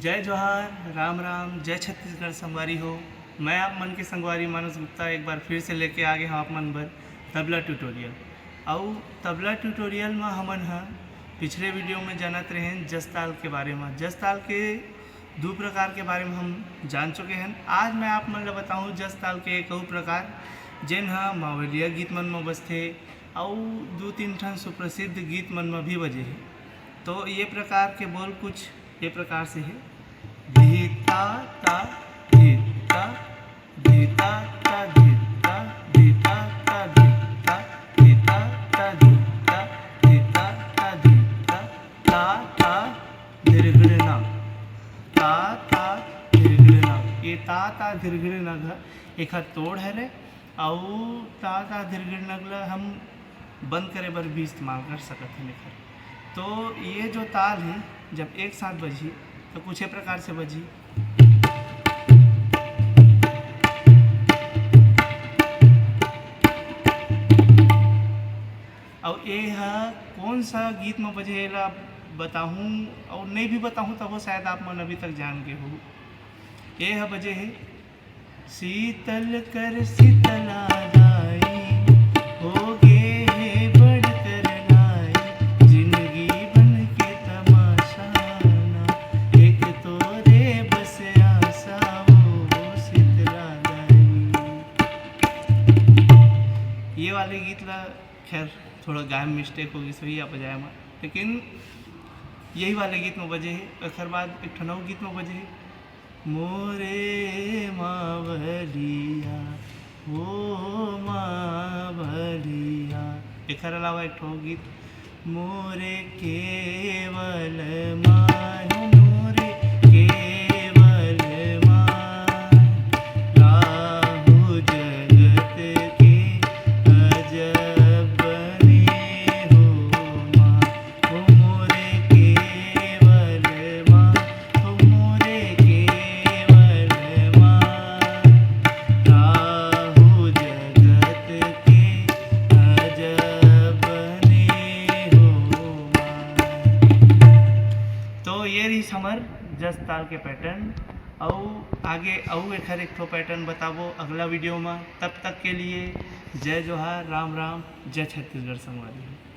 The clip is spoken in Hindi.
जय जोहार, राम राम, जय छत्तीसगढ़ संगवारी हो। मैं आप मन के संगवारी मानस गुप्ता एक बार फिर से लेके आ गए हम आप मन बर तबला ट्यूटोरियल। और तबला ट्यूटोरियल में हमन पिछले वीडियो में जानत रहे जस ताल के बारे में। जस ताल के दो प्रकार के बारे में हम जान चुके हैं। आज मैं आप मन ला बताऊँ जस ताल के एक और प्रकार जेन मावलिया गीत मन में बजथे और दो तीन ठन सुप्रसिद्ध गीत मन में भी बजे है। तो ये प्रकार के बोल कुछ ये प्रकार से है। धीता ता धीता धीता ता धीता धीता ता धीता धीता ता धीता धीता ता धीता ता ता धीर्घृणा ता ता धीर्घृणा। ये ता धीर्घृणा एक तोड़ है रे और ता धीर्घृणा ला हम बंद करे बर भी इस्तेमाल कर सकते हैं। तो ये जो ताल है जब एक साथ बजी तो कुछ ये प्रकार से बजी। और ये कौन सा गीत में बजे ला बताऊँ और नहीं भी बताऊँ तब वो शायद आप मन अभी तक जान के हो। ये बजे है शीतल कर शीतला दाई हो गे ये वाले गीत ला खैर थोड़ा गायब मिस्टेक होगी सही आप बजाया में, लेकिन यही वाले गीत में बजे है। एक बाद एक ठनौ गीत में बजे है मोरे मावलिया ओ मावलिया। एक अलावा एक ठो गीत मोरे केवल मान मोरे केवल मान राहु जगत के अजब बने हो माँ हो मोरे केवल माँ हो मोरे केवल माँ राहु जगत के अजब बने हो माँ। तो ये रही समर जस ताल के पैटर्न और आगे और एक ठो पैटर्न बताबो अगला वीडियो में। तब तक के लिए जय जोहार, राम राम, जय छत्तीसगढ़ संगवारी।